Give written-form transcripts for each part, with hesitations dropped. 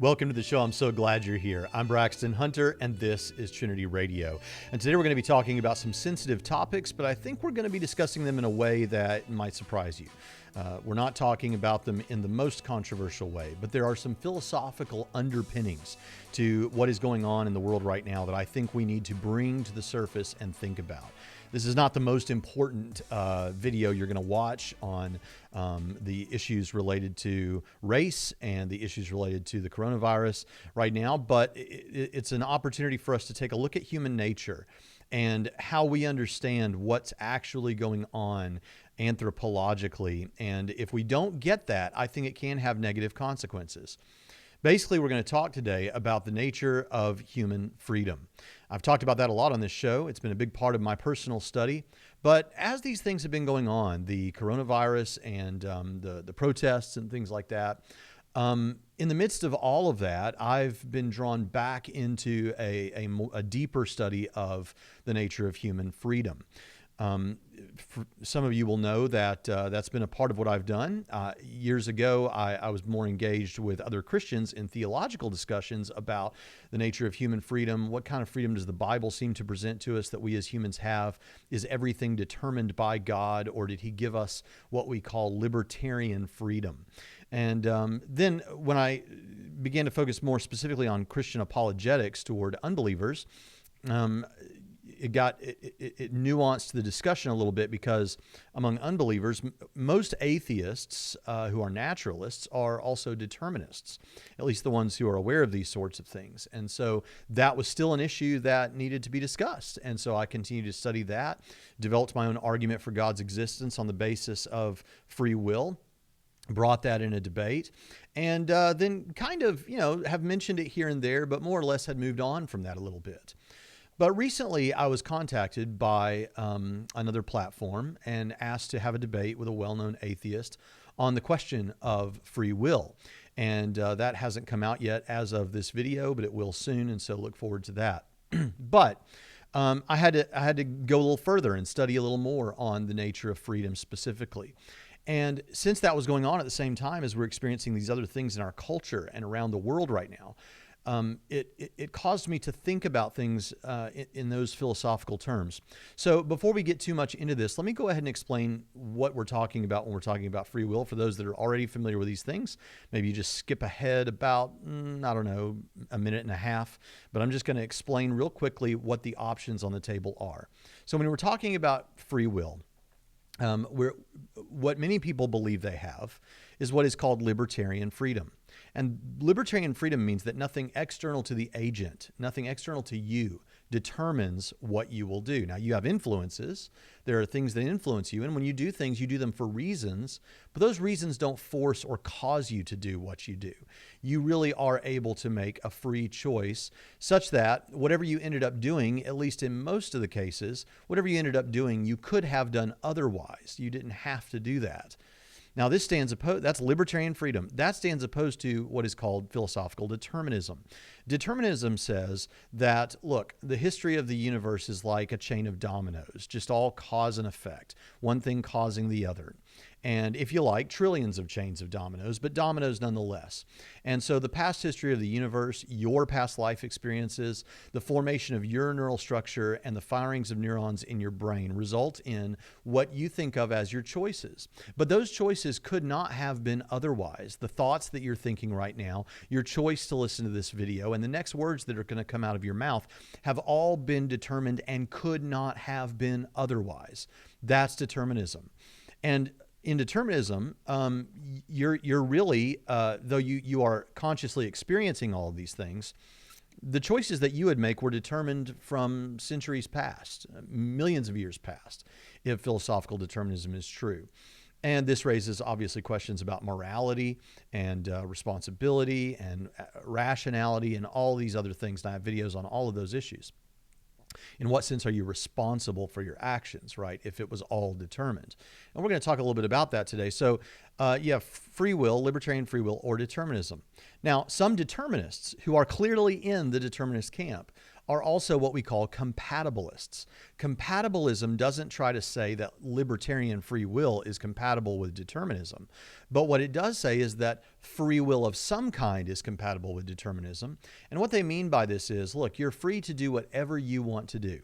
Welcome to the show. I'm so glad you're here. I'm Braxton Hunter, and this is Trinity Radio. And today we're going to be talking about some sensitive topics, but I think we're going to be discussing them in a way that might surprise you. We're not talking about them in the most controversial way, but there are some philosophical underpinnings to what is going on in the world right now that I think we need to bring to the surface and think about. This is not the most important video you're going to watch on the issues related to race and the issues related to the coronavirus right now, but it's an opportunity for us to take a look at human nature and how we understand what's actually going on anthropologically. And if we don't get that, I think it can have negative consequences. Basically, we're going to talk today about the nature of human freedom. I've talked about that a lot on this show. It's been a big part of my personal study. But as these things have been going on, the coronavirus and the protests and things like that, in the midst of all of that, I've been drawn back into a deeper study of the nature of human freedom. Some of you will know that that's been a part of what I've done. Years ago, I was more engaged with other Christians in theological discussions about the nature of human freedom. What kind of freedom does the Bible seem to present to us that we as humans have? Is everything determined by God, or did He give us what we call libertarian freedom? And then when I began to focus more specifically on Christian apologetics toward unbelievers, it nuanced the discussion a little bit, because among unbelievers, most atheists who are naturalists are also determinists, at least the ones who are aware of these sorts of things. And so that was still an issue that needed to be discussed. And so I continued to study that, developed my own argument for God's existence on the basis of free will, brought that in a debate, and then kind of, have mentioned it here and there, but more or less had moved on from that a little bit. But recently I was contacted by another platform and asked to have a debate with a well-known atheist on the question of free will. And that hasn't come out yet as of this video, but it will soon, and so look forward to that. But I had to go a little further and study a little more on the nature of freedom specifically. And since that was going on at the same time as we're experiencing these other things in our culture and around the world right now, it caused me to think about things in those philosophical terms. So before we get too much into this, let me go ahead and explain what we're talking about when we're talking about free will. For those that are already familiar with these things, maybe you just skip ahead about, a minute and a half, but I'm just going to explain real quickly what the options on the table are. So when we're talking about free will, what many people believe they have is what is called libertarian freedom. And libertarian freedom means that nothing external to the agent, nothing external to you, determines what you will do. Now, you have influences. There are things that influence you. And when you do things, you do them for reasons. But those reasons don't force or cause you to do what you do. You really are able to make a free choice such that whatever you ended up doing, at least in most of the cases, whatever you ended up doing, you could have done otherwise. You didn't have to do that. Now, this stands opposed, that's libertarian freedom. That stands opposed to what is called philosophical determinism. Determinism says that, look, the history of the universe is like a chain of dominoes, just all cause and effect, one thing causing the other. And if you like, trillions of chains of dominoes, but dominoes nonetheless. And so the past history of the universe, your past life experiences, the formation of your neural structure, and the firings of neurons in your brain result in what you think of as your choices. But those choices could not have been otherwise. The thoughts that you're thinking right now, your choice to listen to this video, and the next words that are going to come out of your mouth have all been determined and could not have been otherwise. That's determinism. And in determinism, you're really, though you are consciously experiencing all of these things, the choices that you would make were determined from centuries past, millions of years past, if philosophical determinism is true. And this raises obviously questions about morality and responsibility and rationality and all these other things. And I have videos on all of those issues. In what sense are you responsible for your actions, right, if it was all determined? And we're going to talk a little bit about that today. So you have free will, libertarian free will, or determinism. Now, some determinists who are clearly in the determinist camp are also what we call compatibilists. Compatibilism doesn't try to say that libertarian free will is compatible with determinism, but what it does say is that free will of some kind is compatible with determinism. And what they mean by this is, look, you're free to do whatever you want to do.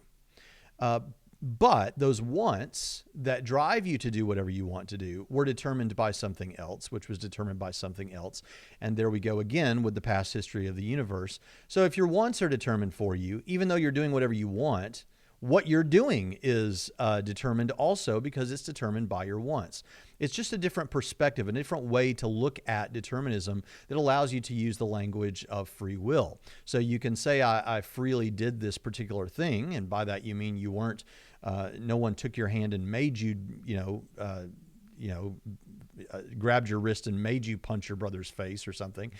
But those wants that drive you to do whatever you want to do were determined by something else, which was determined by something else. And there we go again with the past history of the universe. So if your wants are determined for you, even though you're doing whatever you want, what you're doing is determined also because it's determined by your wants. It's just a different perspective, a different way to look at determinism that allows you to use the language of free will. So you can say, I freely did this particular thing, and by that you mean you weren't, no one took your hand and made you, grabbed your wrist and made you punch your brother's face or something.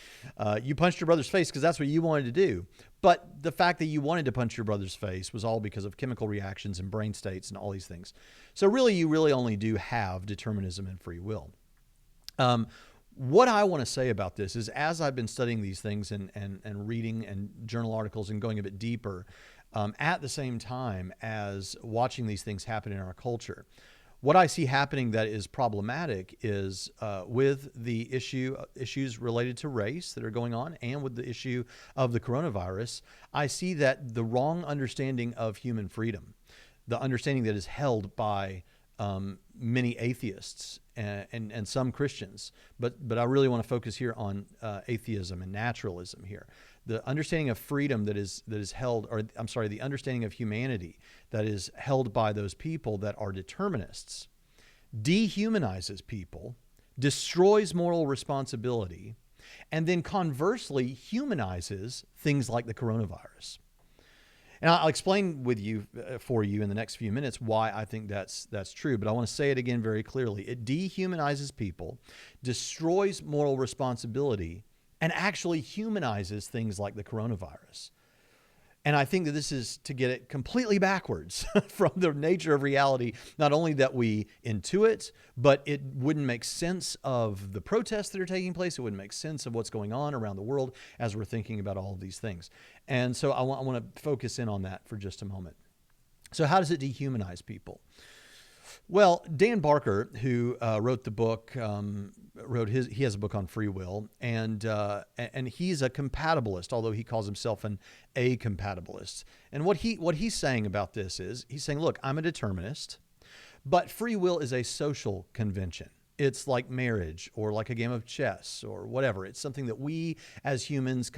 You punched your brother's face because that's what you wanted to do. But the fact that you wanted to punch your brother's face was all because of chemical reactions and brain states and all these things. So really, you really only do have determinism and free will. What I want to say about this is, as I've been studying these things and reading and journal articles and going a bit deeper, at the same time as watching these things happen in our culture, what I see happening that is problematic is with the issues related to race that are going on, and with the issue of the coronavirus, I see that the wrong understanding of human freedom, the understanding that is held by many atheists and some Christians, but I really want to focus here on atheism and naturalism here. The understanding of freedom that is held, or I'm sorry, the understanding of humanity that is held by those people that are determinists, dehumanizes people, destroys moral responsibility, and then conversely humanizes things like the coronavirus. And I'll explain for you in the next few minutes why I think that's true, but I want to say it again very clearly. It dehumanizes people, destroys moral responsibility, and actually humanizes things like the coronavirus. And I think that this is to get it completely backwards from the nature of reality, not only that we intuit, but it wouldn't make sense of the protests that are taking place. It wouldn't make sense of what's going on around the world as we're thinking about all of these things. And so I want to focus in on that for just a moment. So how does it dehumanize people? Well, Dan Barker, who wrote the book, he has a book on free will, and he's a compatibilist, although he calls himself an a-compatibilist. And what he's saying about this is, he's saying, look, I'm a determinist, but free will is a social convention. It's like marriage or like a game of chess or whatever. It's something that we as humans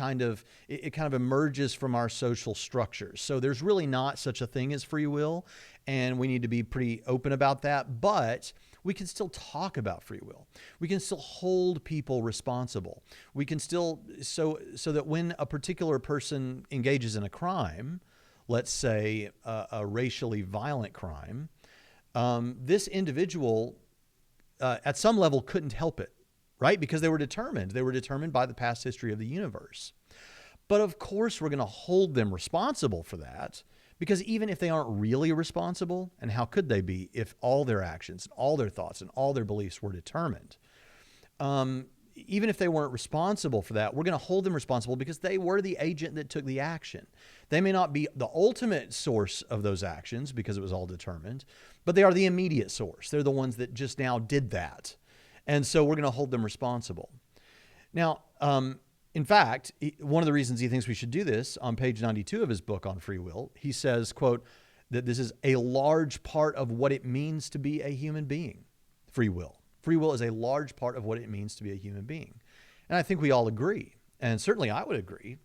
it kind of emerges from our social structures. So there's really not such a thing as free will, and we need to be pretty open about that. But we can still talk about free will. We can still hold people responsible. We can still, so that when a particular person engages in a crime, let's say a racially violent crime, this individual at some level couldn't help it, right? Because they were determined. They were determined by the past history of the universe. But of course, we're going to hold them responsible for that, because even if they aren't really responsible, and how could they be if all their actions, all their thoughts, and all their beliefs were determined? Even if they weren't responsible for that, we're going to hold them responsible because they were the agent that took the action. They may not be the ultimate source of those actions because it was all determined, but they are the immediate source. They're the ones that just now did that. And so we're going to hold them responsible. Now, in fact, one of the reasons he thinks we should do this, on page 92 of his book on free will, he says, quote, that this is a large part of what it means to be a human being, free will. Free will is a large part of what it means to be a human being. And I think we all agree, and certainly I would agree.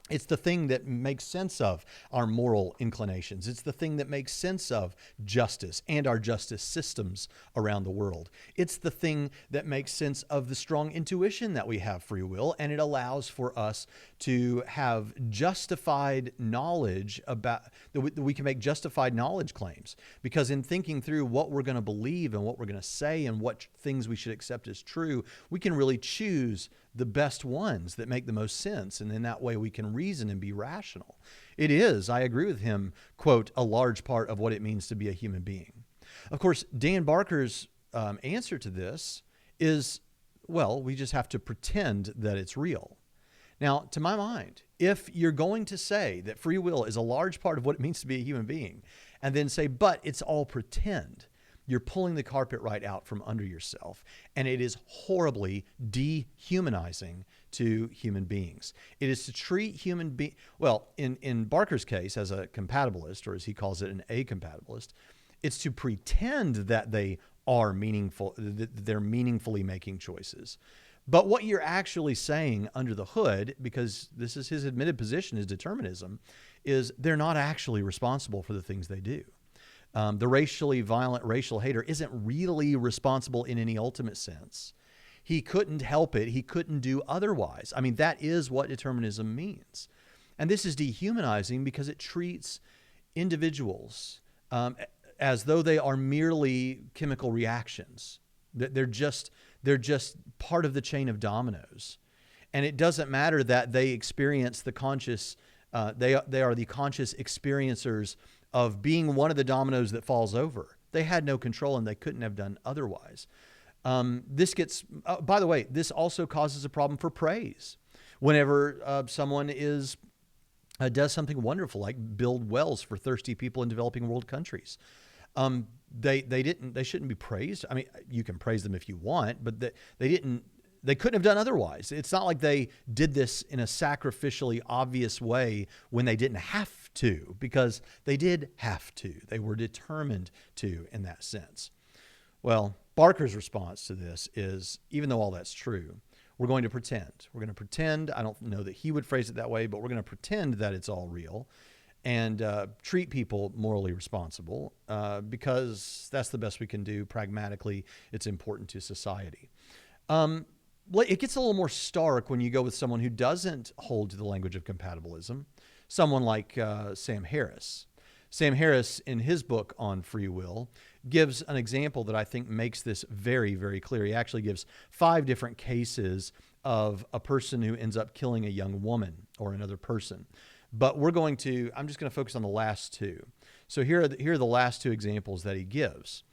It's the thing that makes sense of our moral inclinations. It's the thing that makes sense of justice and our justice systems around the world. It's the thing that makes sense of the strong intuition that we have free will, and it allows for us to have justified knowledge about, that we can make justified knowledge claims. Because in thinking through what we're going to believe and what we're going to say and what things we should accept as true, we can really choose the best ones that make the most sense. And in that way, we can reason and be rational. It is, I agree with him, quote, a large part of what it means to be a human being. Of course, Dan Barker's answer to this is, well, we just have to pretend that it's real. Now, to my mind, if you're going to say that free will is a large part of what it means to be a human being, and then say, but it's all pretend, you're pulling the carpet right out from under yourself. And it is horribly dehumanizing to human beings. It is to treat human beings, well, in Barker's case, as a compatibilist, or as he calls it, an acompatibilist, it's to pretend that they are meaningful, that they're meaningfully making choices. But what you're actually saying under the hood, because this is his admitted position, is determinism, is they're not actually responsible for the things they do. The racially violent racial hater isn't really responsible in any ultimate sense. He couldn't help it. He couldn't do otherwise. I mean, that is what determinism means. And this is dehumanizing because it treats individuals as though they are merely chemical reactions. They're just part of the chain of dominoes. And it doesn't matter that they experience the conscious, they are the conscious experiencers of being one of the dominoes that falls over. They had no control and they couldn't have done otherwise. This gets, by the way, this also causes a problem for praise. Whenever someone does something wonderful, like build wells for thirsty people in developing world countries. They shouldn't be praised. I mean, you can praise them if you want, but they couldn't have done otherwise. It's not like they did this in a sacrificially obvious way when they didn't have to, because they did have to. They were determined to in that sense. Well, Barker's response to this is, even though all that's true, we're going to pretend. We're going to pretend. I don't know that he would phrase it that way, but we're going to pretend that it's all real and treat people morally responsible because that's the best we can do pragmatically. It's important to society. It gets a little more stark when you go with someone who doesn't hold to the language of compatibilism, someone like Sam Harris. Sam Harris, in his book on free will, gives an example that I think makes this very, very clear. He actually gives 5 different cases of a person who ends up killing a young woman or another person. But I'm just going to focus on the last 2. So here are the last 2 examples that he gives.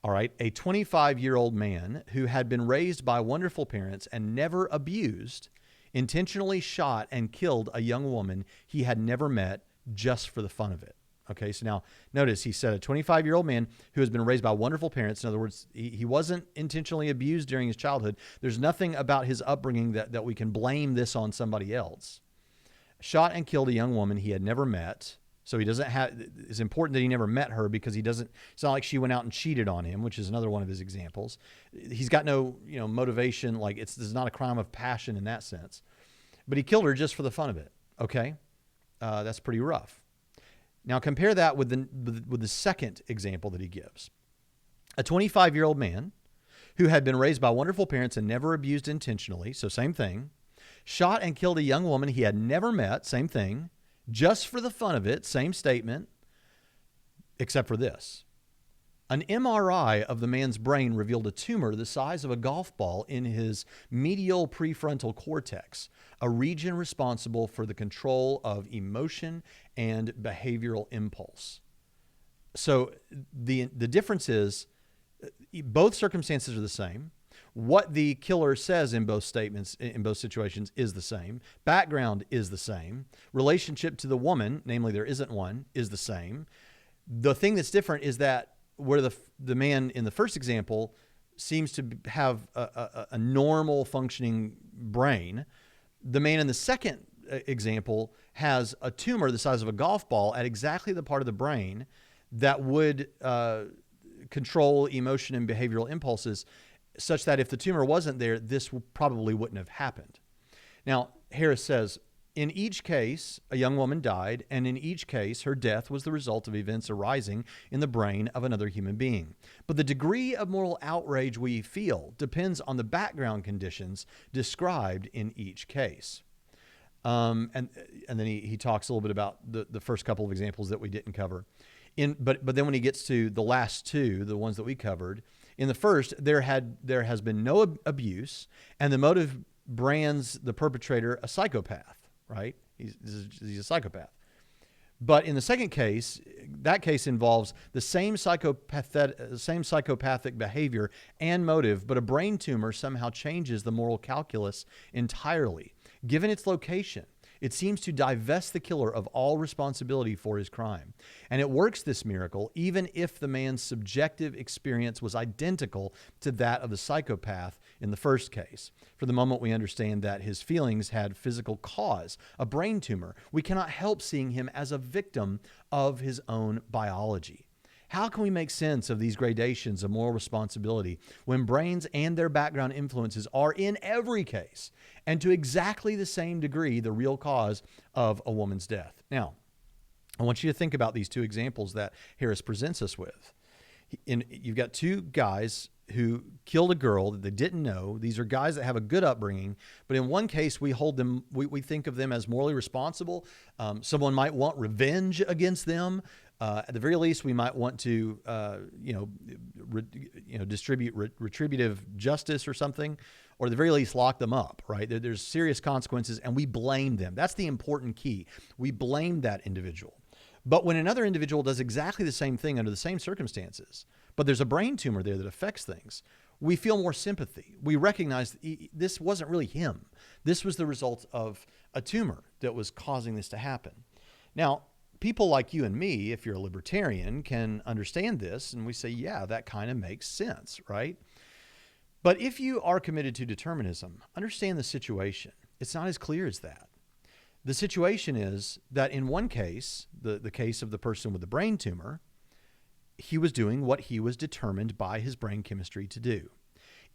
All right, a 25-year-old man who had been raised by wonderful parents and never abused, intentionally shot and killed a young woman he had never met just for the fun of it. Okay, so now notice he said a 25-year-old man who has been raised by wonderful parents. In other words, he wasn't intentionally abused during his childhood. There's nothing about his upbringing that we can blame this on somebody else. Shot and killed a young woman he had never met. So it's important that he never met her because it's not like she went out and cheated on him, which is another one of his examples. He's got no, motivation. Like this is not a crime of passion in that sense, but he killed her just for the fun of it. Okay. That's pretty rough. Now compare that with the second example that he gives. A 25-year-old man who had been raised by wonderful parents and never abused intentionally. So same thing. Shot and killed a young woman he had never met. Same thing. Just for the fun of it, same statement, except for this. An MRI of the man's brain revealed a tumor the size of a golf ball in his medial prefrontal cortex, a region responsible for the control of emotion and behavioral impulse. So the difference is both circumstances are the same. What the killer says in both statements, in both situations, is the same. Background is the same. Relationship to the woman, namely there isn't one, is the same. The thing that's different is that where the man in the first example seems to have a normal functioning brain, the man in the second example has a tumor the size of a golf ball at exactly the part of the brain that would control emotion and behavioral impulses, such that if the tumor wasn't there, this probably wouldn't have happened. Now, Harris says, in each case, a young woman died, and in each case, her death was the result of events arising in the brain of another human being. But the degree of moral outrage we feel depends on the background conditions described in each case. And then he talks a little bit about the first couple of examples that we didn't cover. But then when he gets to the last 2, the ones that we covered, in the first, there has been no abuse, and the motive brands the perpetrator a psychopath, right? He's a psychopath. But in the second case, that case involves the same psychopathic behavior and motive, but a brain tumor somehow changes the moral calculus entirely. Given its location, it seems to divest the killer of all responsibility for his crime. And it works this miracle even if the man's subjective experience was identical to that of the psychopath in the first case. For the moment, we understand that his feelings had physical cause, a brain tumor. We cannot help seeing him as a victim of his own biology. How can we make sense of these gradations of moral responsibility when brains and their background influences are in every case and to exactly the same degree the real cause of a woman's death? Now, I want you to think about these two examples that Harris presents us with. You've got two guys who killed a girl that they didn't know. These are guys that have a good upbringing, but in one case we think of them as morally responsible. Someone might want revenge against them. At the very least, we might want to, distribute retributive justice or something, or at the very least, lock them up, right? There's serious consequences, and we blame them. That's the important key. We blame that individual. But when another individual does exactly the same thing under the same circumstances, but there's a brain tumor there that affects things, we feel more sympathy. We recognize this wasn't really him. This was the result of a tumor that was causing this to happen. Now, people like you and me, if you're a libertarian, can understand this, and we say, yeah, that kind of makes sense, right? But if you are committed to determinism, understand the situation. It's not as clear as that. The situation is that in one case, the case of the person with the brain tumor, he was doing what he was determined by his brain chemistry to do.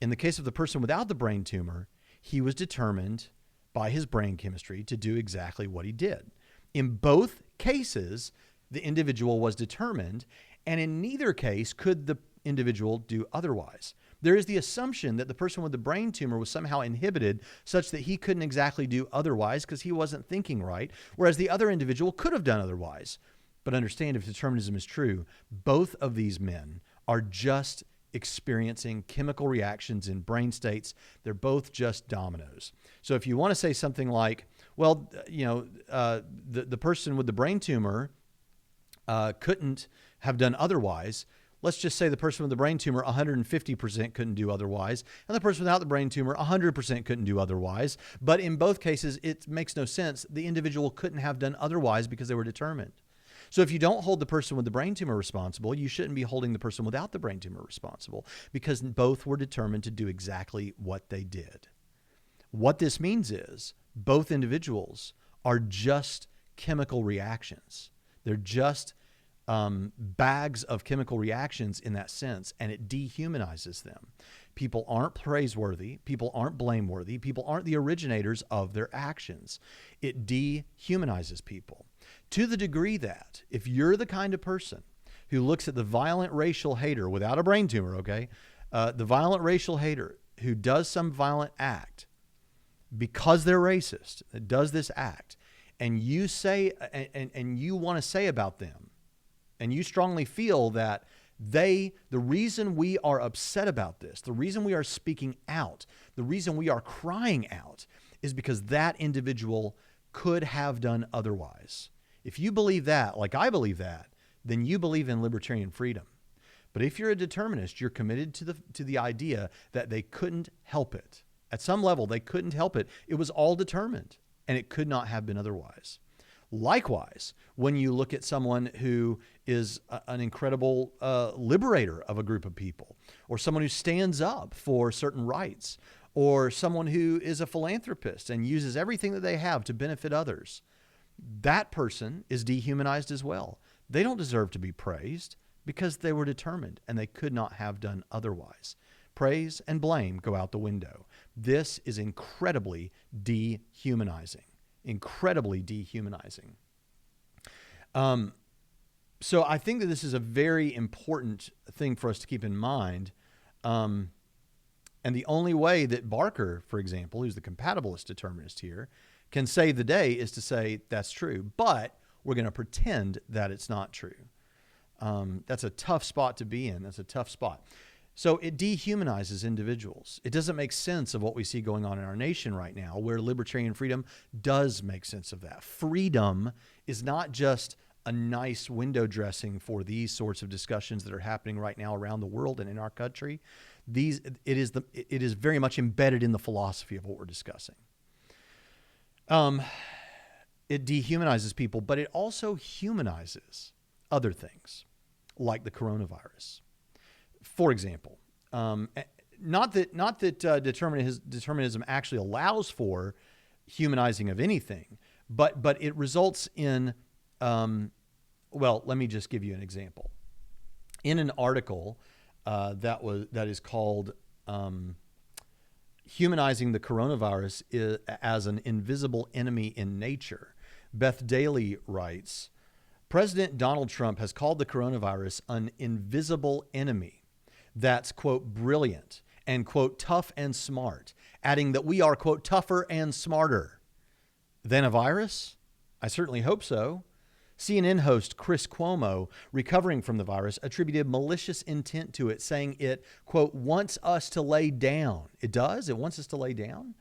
In the case of the person without the brain tumor, he was determined by his brain chemistry to do exactly what he did. In both cases, the individual was determined, and in neither case could the individual do otherwise. There is the assumption that the person with the brain tumor was somehow inhibited such that he couldn't exactly do otherwise because he wasn't thinking right, whereas the other individual could have done otherwise. But understand, if determinism is true, both of these men are just experiencing chemical reactions in brain states. They're both just dominoes. So if you want to say something like, well, the person with the brain tumor couldn't have done otherwise, let's just say the person with the brain tumor 150% couldn't do otherwise, and the person without the brain tumor 100% couldn't do otherwise. But in both cases, it makes no sense. The individual couldn't have done otherwise because they were determined. So if you don't hold the person with the brain tumor responsible, you shouldn't be holding the person without the brain tumor responsible, because both were determined to do exactly what they did. What this means is both individuals are just chemical reactions. They're just bags of chemical reactions in that sense, and it dehumanizes them. People aren't praiseworthy. People aren't blameworthy. People aren't the originators of their actions. It dehumanizes people to the degree that if you're the kind of person who looks at the violent racial hater without a brain tumor, okay, the violent racial hater who does some violent act because they're racist, does this act, and you say, and you want to say about them, and you strongly feel that the reason we are upset about this, the reason we are speaking out, the reason we are crying out is because that individual could have done otherwise. If you believe that, like I believe that, then you believe in libertarian freedom. But if you're a determinist, you're committed to the idea that they couldn't help it. At some level, they couldn't help it. It was all determined, and it could not have been otherwise. Likewise, when you look at someone who is an incredible liberator of a group of people, or someone who stands up for certain rights, or someone who is a philanthropist and uses everything that they have to benefit others, that person is dehumanized as well. They don't deserve to be praised because they were determined and they could not have done otherwise. Praise and blame go out the window. This is incredibly dehumanizing. Incredibly dehumanizing. So I think that this is a very important thing for us to keep in mind. And the only way that Barker, for example, who's the compatibilist determinist here, can save the day is to say that's true, but we're going to pretend that it's not true. That's a tough spot to be in. That's a tough spot. So it dehumanizes individuals. It doesn't make sense of what we see going on in our nation right now, where libertarian freedom does make sense of that. Freedom is not just a nice window dressing for these sorts of discussions that are happening right now around the world and in our country. It is very much embedded in the philosophy of what we're discussing. Um, it dehumanizes people, but it also humanizes other things, like the coronavirus. For example, not that determinism actually allows for humanizing of anything, but it results in, well, let me just give you an example. In an article that is called Humanizing the Coronavirus as an Invisible Enemy in Nature, Beth Daly writes, President Donald Trump has called the coronavirus an invisible enemy that's, quote, brilliant and, quote, tough and smart, adding that we are, quote, tougher and smarter than a virus? I certainly hope so. CNN host Chris Cuomo, recovering from the virus, attributed malicious intent to it, saying it, quote, wants us to lay down. It does? It wants us to lay down?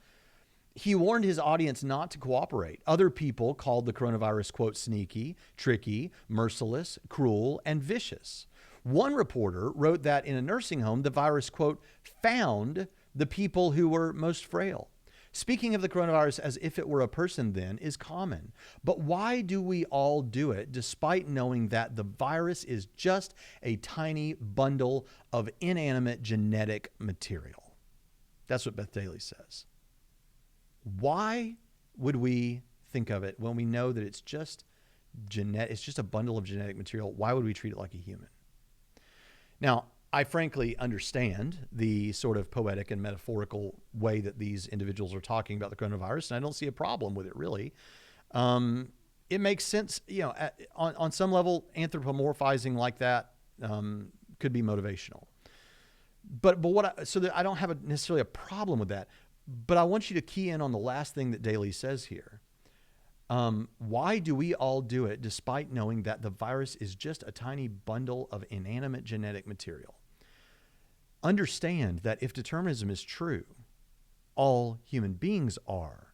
He warned his audience not to cooperate. Other people called the coronavirus, quote, sneaky, tricky, merciless, cruel, and vicious. One reporter wrote that in a nursing home, the virus, quote, found the people who were most frail. Speaking of the coronavirus as if it were a person then is common. But why do we all do it despite knowing that the virus is just a tiny bundle of inanimate genetic material? That's what Beth Daly says. Why would we think of it when we know that it's just a bundle of genetic material? Why would we treat it like a human? Now, I frankly understand the sort of poetic and metaphorical way that these individuals are talking about the coronavirus, and I don't see a problem with it, really. It makes sense, on some level, anthropomorphizing like that could be motivational. But I don't have necessarily a problem with that. But I want you to key in on the last thing that Daly says here. Why do we all do it despite knowing that the virus is just a tiny bundle of inanimate genetic material? Understand that if determinism is true, all human beings are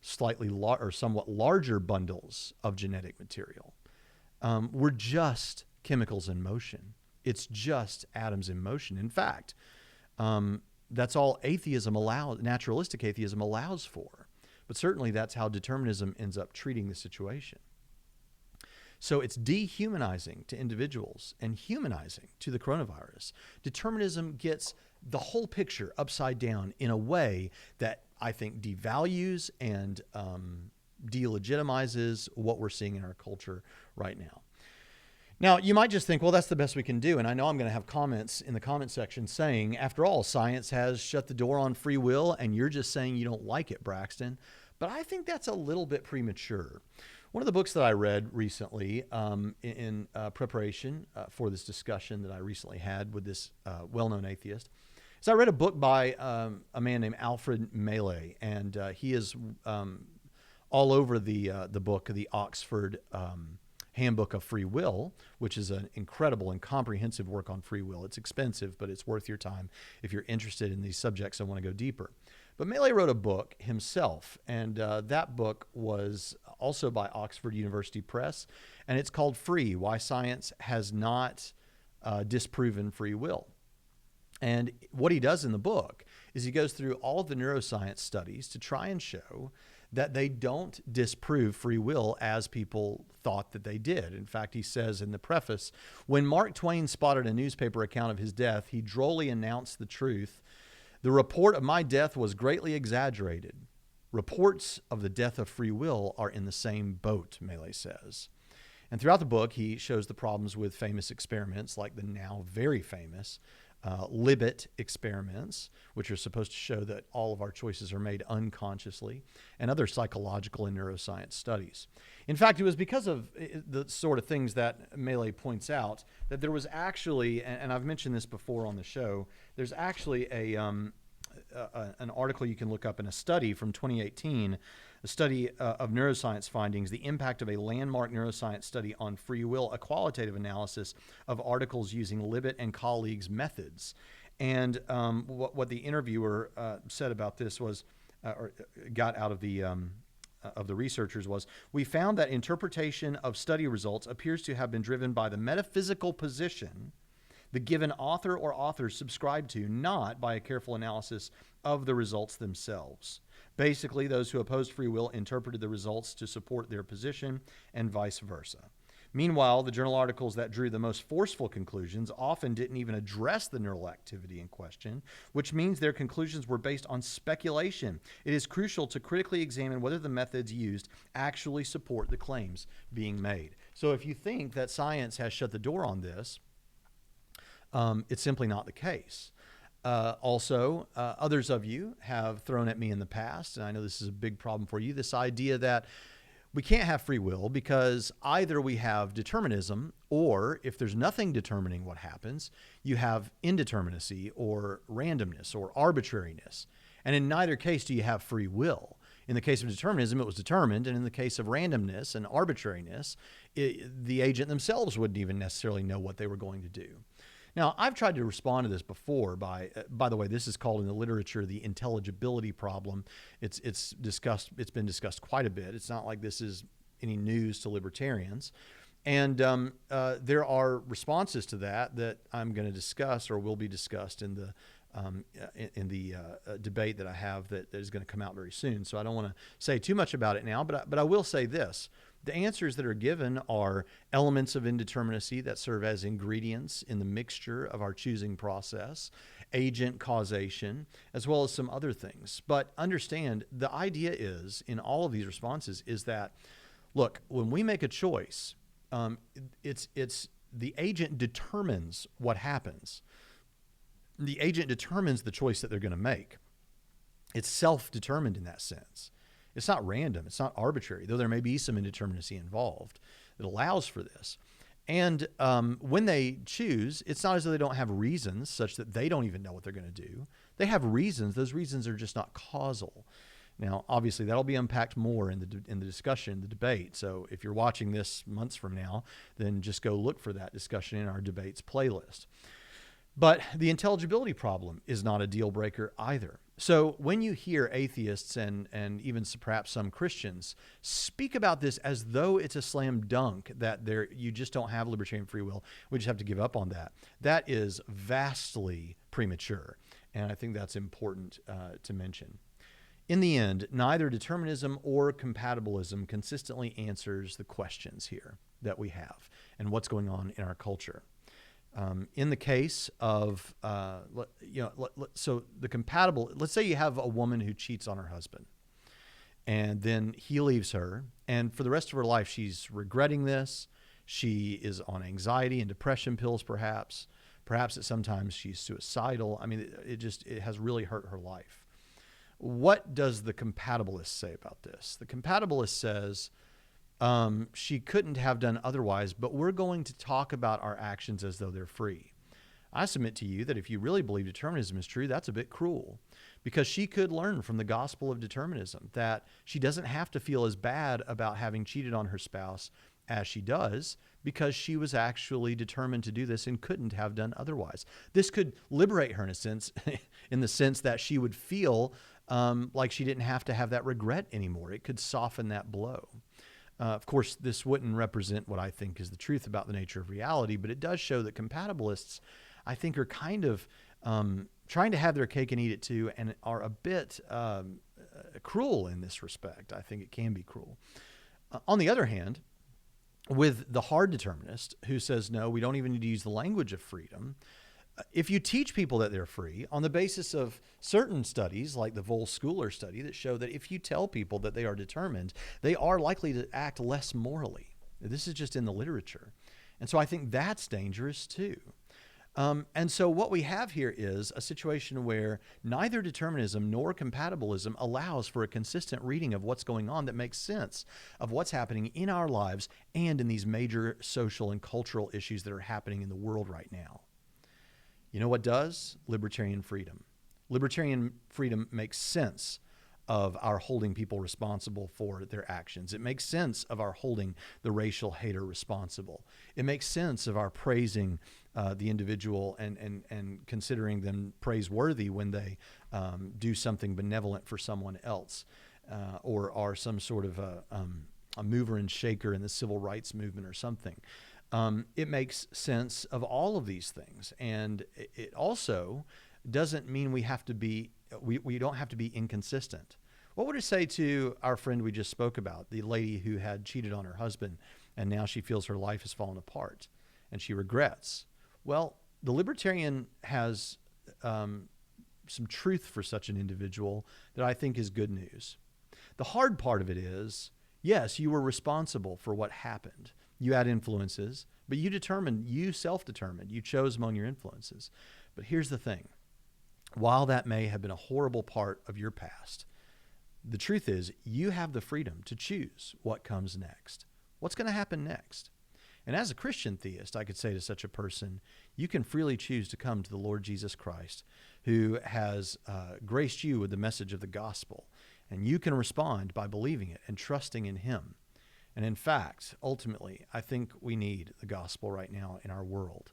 slightly or somewhat larger bundles of genetic material. We're just chemicals in motion. It's just atoms in motion. In fact, that's all atheism naturalistic atheism allows for. But certainly that's how determinism ends up treating the situation. So it's dehumanizing to individuals and humanizing to the coronavirus. Determinism gets the whole picture upside down in a way that I think devalues and delegitimizes what we're seeing in our culture right now. Now, you might just think, well, that's the best we can do. And I know I'm going to have comments in the comment section saying, after all, science has shut the door on free will, and you're just saying you don't like it, Braxton. But I think that's a little bit premature. One of the books that I read recently in preparation for this discussion that I recently had with this well-known atheist is I read a book by a man named Alfred Mealy, and he is all over the book, the Oxford Handbook of Free Will, which is an incredible and comprehensive work on free will. It's expensive, but it's worth your time if you're interested in these subjects and want to go deeper. But Mealy wrote a book himself, and that book was also by Oxford University Press, and it's called Free: Why Science Has Not Disproven Free Will. And what he does in the book is he goes through all of the neuroscience studies to try and show that they don't disprove free will as people thought that they did. In fact, he says in the preface, when Mark Twain spotted a newspaper account of his death, he drolly announced the truth. The report of my death was greatly exaggerated. Reports of the death of free will are in the same boat, Mealy says. And throughout the book, he shows the problems with famous experiments like the now very famous Libet experiments, which are supposed to show that all of our choices are made unconsciously, and other psychological and neuroscience studies. In fact, it was because of the sort of things that Mealy points out that there was actually, and I've mentioned this before on the show, there's actually an article you can look up in a study from 2018, a study of neuroscience findings, the impact of a landmark neuroscience study on free will, a qualitative analysis of articles using Libet and colleagues' methods. And what the interviewer said about this was, or got out of the researchers was, we found that interpretation of study results appears to have been driven by the metaphysical position the given author or authors subscribe to, not by a careful analysis of the results themselves. Basically, those who opposed free will interpreted the results to support their position and vice versa. Meanwhile, the journal articles that drew the most forceful conclusions often didn't even address the neural activity in question, which means their conclusions were based on speculation. It is crucial to critically examine whether the methods used actually support the claims being made. So if you think that science has shut the door on this, it's simply not the case. Also, others of you have thrown at me in the past, and I know this is a big problem for you, this idea that we can't have free will because either we have determinism, or if there's nothing determining what happens, you have indeterminacy or randomness or arbitrariness. And in neither case do you have free will. In the case of determinism, it was determined, and in the case of randomness and arbitrariness, the agent themselves wouldn't even necessarily know what they were going to do. Now, I've tried to respond to this before by the way, this is called in the literature the intelligibility problem. It's been discussed quite a bit. It's not like this is any news to libertarians. And there are responses to that I'm going to discuss or will be discussed in the debate that I have that is going to come out very soon. So I don't want to say too much about it now, but I will say this. The answers that are given are elements of indeterminacy that serve as ingredients in the mixture of our choosing process, agent causation, as well as some other things. But understand, the idea is, in all of these responses, is that, look, when we make a choice, it's the agent determines what happens. The agent determines the choice that they're going to make. It's self-determined in that sense. It's not random. It's not arbitrary, though there may be some indeterminacy involved that allows for this. And when they choose, it's not as though they don't have reasons such that they don't even know what they're going to do. They have reasons. Those reasons are just not causal. Now, obviously, that'll be unpacked more in the discussion, the debate. So if you're watching this months from now, then just go look for that discussion in our debates playlist. But the intelligibility problem is not a deal breaker either. So when you hear atheists and even perhaps some Christians speak about this as though it's a slam dunk that you just don't have libertarian free will, we just have to give up on that. That is vastly premature, and I think that's important to mention. In the end, neither determinism or compatibilism consistently answers the questions here that we have and what's going on in our culture. In the case of, so the compatible, let's say you have a woman who cheats on her husband and then he leaves her, and for the rest of her life, she's regretting this. She is on anxiety and depression pills, perhaps at sometimes she's suicidal. I mean, it has really hurt her life. What does the compatibilist say about this? The compatibilist says, she couldn't have done otherwise, but we're going to talk about our actions as though they're free. I submit to you that if you really believe determinism is true, that's a bit cruel, because she could learn from the gospel of determinism that she doesn't have to feel as bad about having cheated on her spouse as she does, because she was actually determined to do this and couldn't have done otherwise. This could liberate her in a sense, in the sense that she would feel like she didn't have to have that regret anymore. It could soften that blow. Of course, this wouldn't represent what I think is the truth about the nature of reality, but it does show that compatibilists, I think, are kind of trying to have their cake and eat it too, and are a bit cruel in this respect. I think it can be cruel. On the other hand, with the hard determinist who says, no, we don't even need to use the language of freedom, if you teach people that they're free on the basis of certain studies, like the Vol-Schooler study, that show that if you tell people that they are determined, they are likely to act less morally. This is just in the literature. And so I think that's dangerous too. And so what we have here is a situation where neither determinism nor compatibilism allows for a consistent reading of what's going on that makes sense of what's happening in our lives and in these major social and cultural issues that are happening in the world right now. You know what does? Libertarian freedom. Libertarian freedom makes sense of our holding people responsible for their actions. It makes sense of our holding the racial hater responsible. It makes sense of our praising the individual and considering them praiseworthy when they do something benevolent for someone else, or are some sort of a mover and shaker in the civil rights movement or something. It makes sense of all of these things. And it also doesn't mean we don't have to be inconsistent. What would it say to our friend we just spoke about, the lady who had cheated on her husband and now she feels her life has fallen apart and she regrets? Well, the libertarian has some truth for such an individual that I think is good news. The hard part of it is, yes, you were responsible for what happened. You had influences, but you self-determined, you chose among your influences. But here's the thing. While that may have been a horrible part of your past, the truth is you have the freedom to choose what comes next. What's going to happen next? And as a Christian theist, I could say to such a person, you can freely choose to come to the Lord Jesus Christ, who has graced you with the message of the gospel. And you can respond by believing it and trusting in him. And in fact, ultimately, I think we need the gospel right now in our world.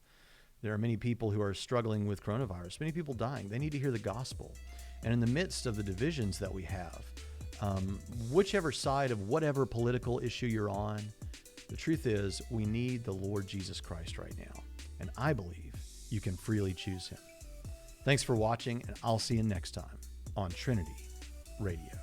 There are many people who are struggling with coronavirus, many people dying. They need to hear the gospel. And in the midst of the divisions that we have, whichever side of whatever political issue you're on, the truth is we need the Lord Jesus Christ right now. And I believe you can freely choose him. Thanks for watching, and I'll see you next time on Trinity Radio.